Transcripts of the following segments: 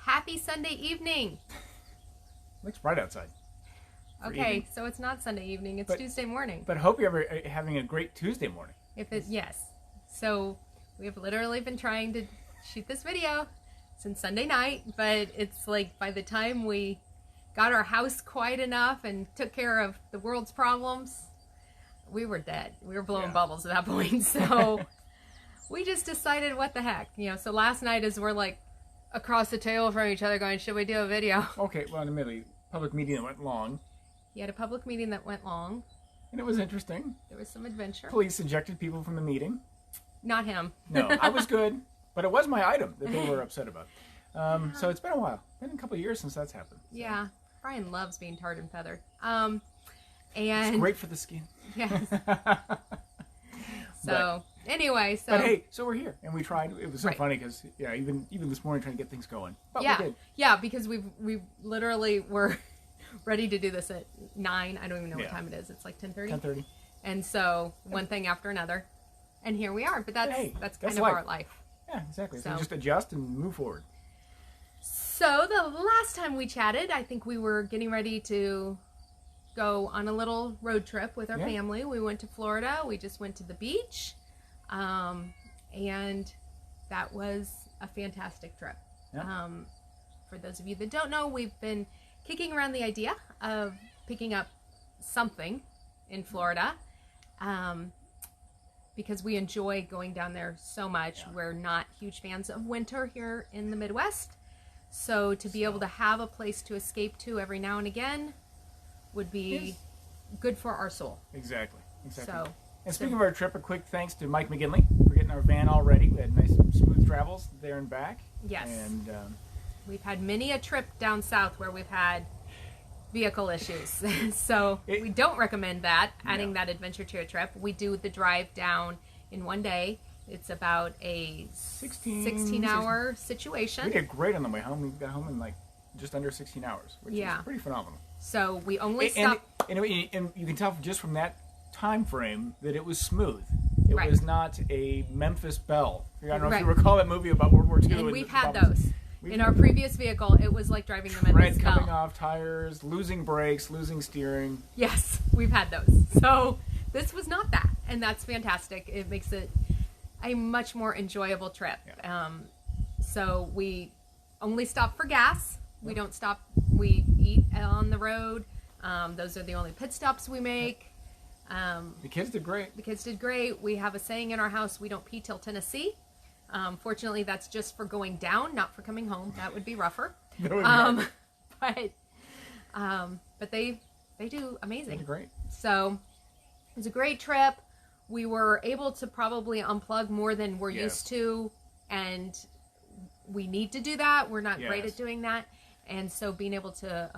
Happy Sunday evening. Looks bright outside. Okay, so it's not Sunday evening, it's Tuesday morning. But hope you're having a great Tuesday morning. Yes. So we have literally been trying to shoot this video since Sunday night, but it's like by the time we got our house quiet enough and took care of the world's problems, we were dead. We were blowing bubbles at that point. So we just decided, what the heck, so last night as we're like across the table from each other going, should we do a video? Okay, well, admittedly, public meeting that went long. You had a public meeting that went long. And it was interesting. There was some adventure. Police ejected people from the meeting. Not him. No, I was good. But it was my item that they were upset about. So it's been a while. Been a couple of years since that's happened. So. Yeah. Brian loves being tarred and feathered. And it's great for the skin. Yes. Anyway, But hey, so we're here, and we tried. It was so funny because even this morning trying to get things going. But we did. Yeah, because we literally were ready to do this at 9. I don't even know what time it is. It's like 10:30. 10:30. And so one thing after another, and here we are. But that's kind of life. our life. Yeah, exactly. So just adjust and move forward. So the last time we chatted, I think we were getting ready to go on a little road trip with our family. We went to Florida. We just went to the beach. And that was a fantastic trip. Yeah. For those of you that don't know, we've been kicking around the idea of picking up something in Florida, because we enjoy going down there so much. Yeah. We're not huge fans of winter here in the Midwest. So to be able to have a place to escape to every now and again would be good for our soul. Exactly. So, and speaking of our trip, a quick thanks to Mike McGinley for getting our van all ready. We had nice, smooth travels there and back. Yes. And we've had many a trip down south where we've had vehicle issues. So we don't recommend that, adding that adventure to a trip. We do the drive down in one day. It's about a 16-hour situation. We did great on the way home. We got home in like just under 16 hours, which is pretty phenomenal. So we only stopped. And you can tell just from that time frame that it was smooth. It was not a Memphis Belle. I don't know if you recall that movie about World War II. And we've had those. In our previous vehicle, it was like driving the Memphis Belle. Coming off tires, losing brakes, losing steering. Yes, we've had those. So this was not that, and that's fantastic. It makes it a much more enjoyable trip. Yeah. So we only stop for gas. We don't stop. We eat on the road. Those are the only pit stops we make. The kids did great. The kids did great. We have a saying in our house: we don't pee till Tennessee. Fortunately, that's just for going down, not for coming home. That would be rougher. But they do amazing. They're great. So it was a great trip. We were able to probably unplug more than we're used to, and we need to do that. We're not great at doing that, and so being able to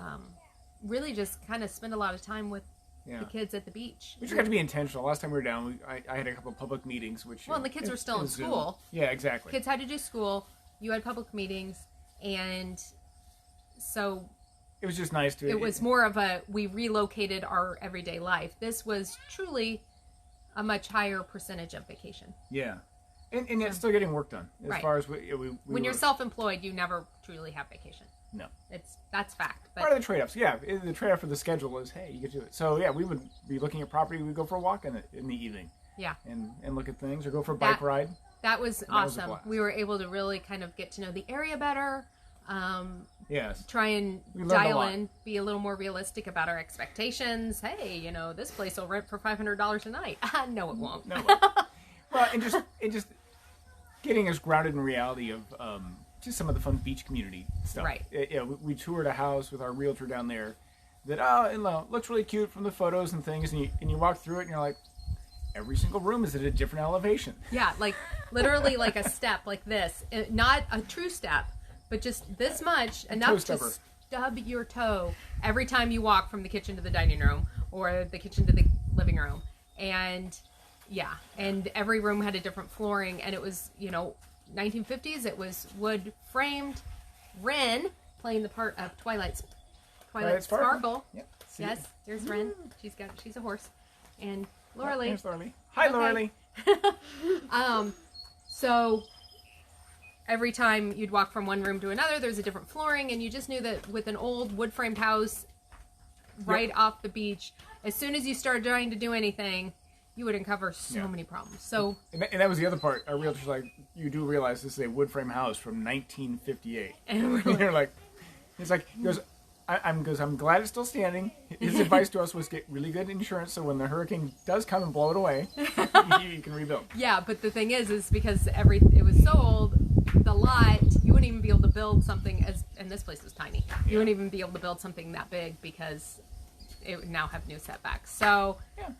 really just kind of spend a lot of time with the kids at the beach. We just got to be intentional. Last time we were down, I had a couple of public meetings, which and the kids were still in school. Yeah, exactly. Kids had to do school. You had public meetings, and so it was just nice to. It was more of we relocated our everyday life. This was truly a much higher percentage of vacation. Yeah, and yet still getting work done. As far as when you're self-employed, you never truly have vacation. No, that's fact. But part of the trade-offs, the trade-off for the schedule is, hey, you get to do it. So we would be looking at property. We'd go for a walk in the evening. Yeah, and look at things, or go for a bike ride. That was awesome. We were able to really kind of get to know the area better. Try and dial in, be a little more realistic about our expectations. Hey, this place will rent for $500 a night. No, it won't. No. Well, and just getting us grounded in reality of just some of the fun beach community stuff. Right. We toured a house with our realtor down there that looks really cute from the photos and things, and you walk through it and you're like, every single room is at a different elevation. Yeah, like literally like a step like this, not a true step. But just this much, enough to stub your toe every time you walk from the kitchen to the dining room or the kitchen to the living room. And and every room had a different flooring, and it was, 1950s. It was wood framed. Ren playing the part of Twilight Sparkle. Yep. Yes, there's Ren. She's a horse. And Laura Lee. There's Laura Lee. Hi, Laura Lee. So every time you'd walk from one room to another, there's a different flooring, and you just knew that with an old wood-framed house right off the beach, as soon as you started trying to do anything, you would uncover so many problems. So, and that was the other part. Our realtor's like, you do realize this is a wood-frame house from 1958. And we're like, he's like, he goes, I'm glad it's still standing. His advice to us was get really good insurance so when the hurricane does come and blow it away, you can rebuild. Yeah, but the thing is because it was so old, the lot, you wouldn't even be able to build something and this place was tiny. You wouldn't even be able to build something that big because it would now have new setbacks. So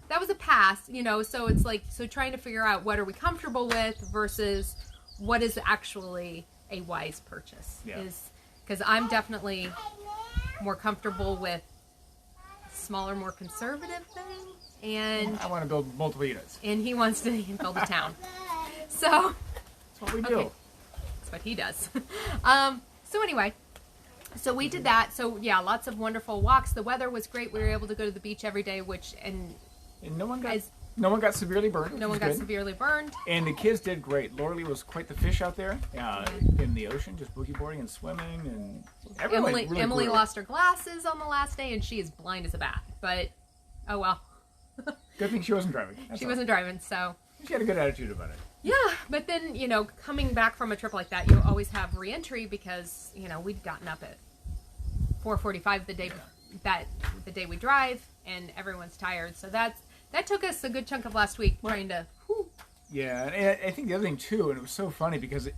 that was a pass, so it's like, so trying to figure out what are we comfortable with versus what is actually a wise purchase is, because I'm definitely more comfortable with smaller, more conservative thing, and I want to build multiple units. And he wants to build a town. So that's what we do. Okay. That's what he does. So anyway, so we did that. So yeah, lots of wonderful walks. The weather was great. We were able to go to the beach every day, and no one got severely burned. No one got severely burned. And the kids did great. Laura Lee was quite the fish out there in the ocean, just boogie boarding and swimming, and Emily lost her glasses on the last day, and she is blind as a bat. But oh well. Good thing she wasn't driving. She wasn't driving, so she had a good attitude about it. Yeah, but then coming back from a trip like that, you always have re-entry because we'd gotten up at 4:45 the day we drive, and everyone's tired. So that took us a good chunk of last week trying to. Whew. Yeah, and I think the other thing too, and it was so funny because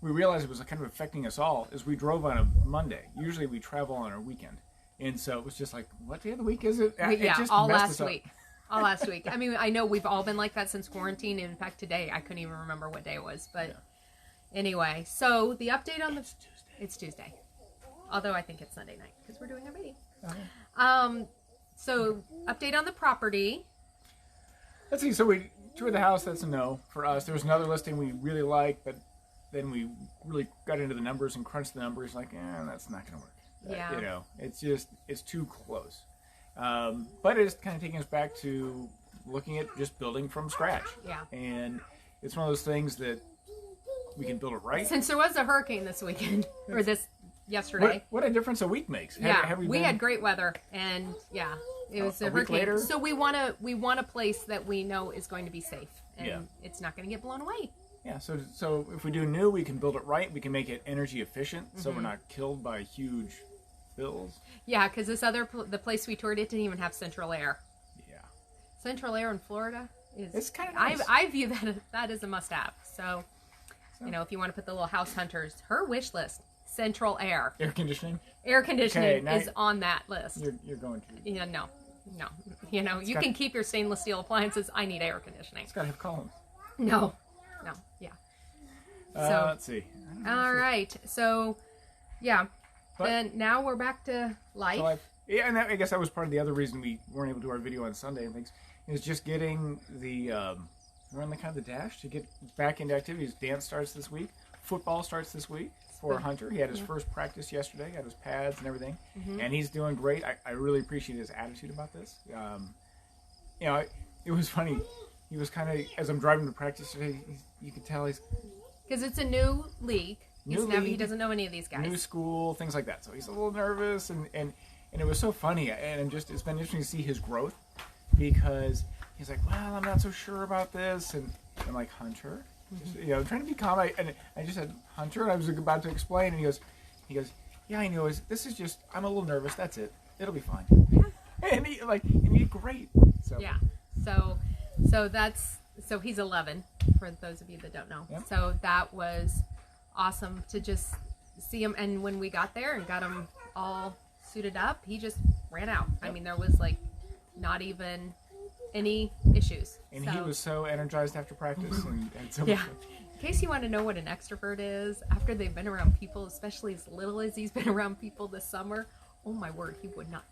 we realized it was kind of affecting us all, is we drove on a Monday. Usually we travel on our weekend, and so it was just like, what day of the week is it? It just all last week. All last week. I mean, I know we've all been like that since quarantine. In fact, today I couldn't even remember what day it was. But anyway, so the update on it's Tuesday. Although I think it's Sunday night because we're doing a meeting. So update on the property. Let's see. So we toured the house. That's a no for us. There was another listing we really liked, but then we really got into the numbers and crunched the numbers. Like, that's not going to work. Yeah. It's too close. But it's kind of taking us back to looking at just building from scratch. Yeah. And it's one of those things that we can build it right. Since there was a hurricane this weekend, or yesterday. What a difference a week makes. Yeah. We had great weather, and it was a hurricane. Later? So we want a place that we know is going to be safe, and it's not going to get blown away. Yeah, so if we do new, we can build it right. We can make it energy efficient, so we're not killed by huge bills. Yeah, because the place we toured, it didn't even have central air. Yeah. Central air in Florida it's kind of nice. I view that as a must-have. So, if you want to put the little house hunters, her wish list, central air. Air conditioning? Air conditioning is on that list. You're going to. Yeah, no. You can keep your stainless steel appliances. I need air conditioning. It's got to have columns. No. Yeah. So, let's see. All right. So, yeah. And now we're back to life. Yeah, and I guess that was part of the other reason we weren't able to do our video on Sunday and things, is just getting we're on the kind of the dash to get back into activities. Dance starts this week. Football starts this week for Hunter. He had his first practice yesterday, got his pads and everything, and he's doing great. I really appreciate his attitude about this. It was funny. He was kind of, as I'm driving to practice today, you could tell he's... Because it's a new league. He doesn't know any of these guys. New school, things like that. So he's a little nervous, and it was so funny. And it's been interesting to see his growth, because he's like, well, I'm not so sure about this. And I'm like, Hunter? Just, trying to be calm. I just said, Hunter, and I was about to explain, and he goes, yeah, I know. This is just, I'm a little nervous. That's it. It'll be fine. Yeah. And he's great. So. Yeah. So he's 11, for those of you that don't know. Yep. So that was awesome to just see him. And when we got there and got him all suited up, he just ran out. Yep. I mean, there was not even any issues. And he was so energized after practice. and so yeah. In case you want to know what an extrovert is, after they've been around people, especially as little as he's been around people this summer, oh my word, he would not.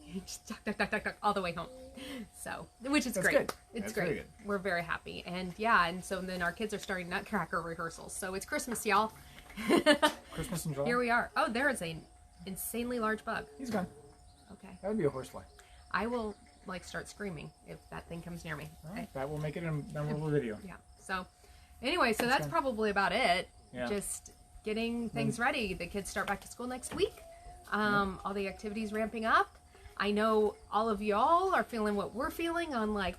He just duck, all the way home. So, which is great. Good. It's great. Good. We're very happy. And and so then our kids are starting Nutcracker rehearsals. So it's Christmas, y'all. Christmas in July. Here we are. Oh, there is an insanely large bug. He's gone. Okay. That would be a horsefly. I will start screaming if that thing comes near me. Right. That will make it a memorable video. Yeah. So anyway, so that's probably about it. Yeah. just getting things ready. The kids start back to school next week. All the activities ramping up. I know all of y'all are feeling what we're feeling on like,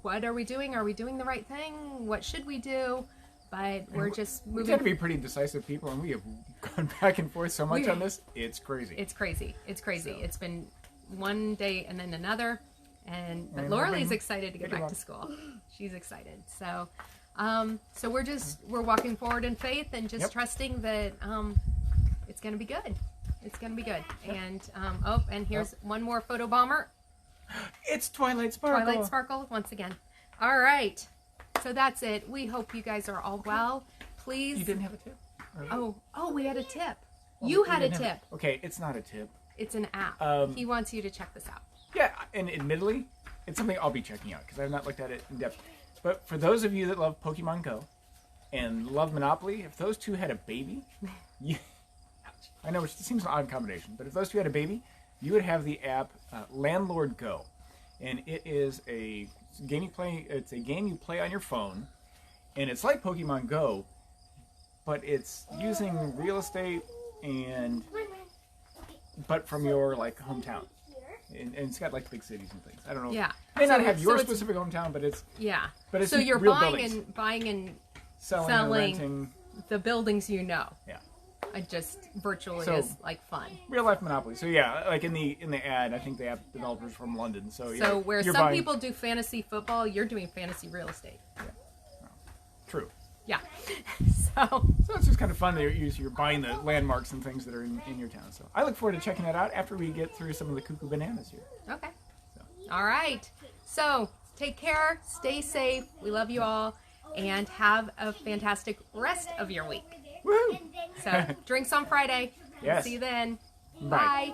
what are we doing? Are we doing the right thing? What should we do? But we're just moving. We tend to be pretty decisive people, and we have gone back and forth so much on this. It's crazy. It's crazy. It's crazy. So. It's been one day and then another. But And Laurel's excited to get back to school. She's excited. So, so we're walking forward in faith and just trusting that it's going to be good. It's going to be good. And and here's one more photo bomber. It's Twilight Sparkle. Twilight Sparkle once again. All right. So that's it. We hope you guys are all well. Please. You didn't have a tip? Oh, we had a tip. You had a tip. Okay, it's not a tip. It's an app. He wants you to check this out. Yeah, and admittedly, it's something I'll be checking out because I've not looked at it in depth. But for those of you that love Pokemon Go and love Monopoly, if those two had a baby, I know it seems an odd combination, but if those two had a baby, you would have the app Landlord Go, and it is a game you play. It's a game you play on your phone, and it's like Pokemon Go, but it's using real estate but from your like hometown. And it's got like big cities and things. I don't know. Yeah. It may not have your specific hometown, but it's so you're real buying and selling and renting the buildings you know. Yeah. It just virtually is like fun. Real life Monopoly. So yeah, like in the ad, I think they have developers from London. So where some people do fantasy football, you're doing fantasy real estate. Yeah. Oh, true. Yeah. So it's just kind of fun that you're buying the landmarks and things that are in your town. So I look forward to checking that out after we get through some of the cuckoo bananas here. Okay. All right. So take care. Stay safe. We love you all. And have a fantastic rest of your week. Woo! So drinks on Friday. Yes. See you then. Bye. Bye.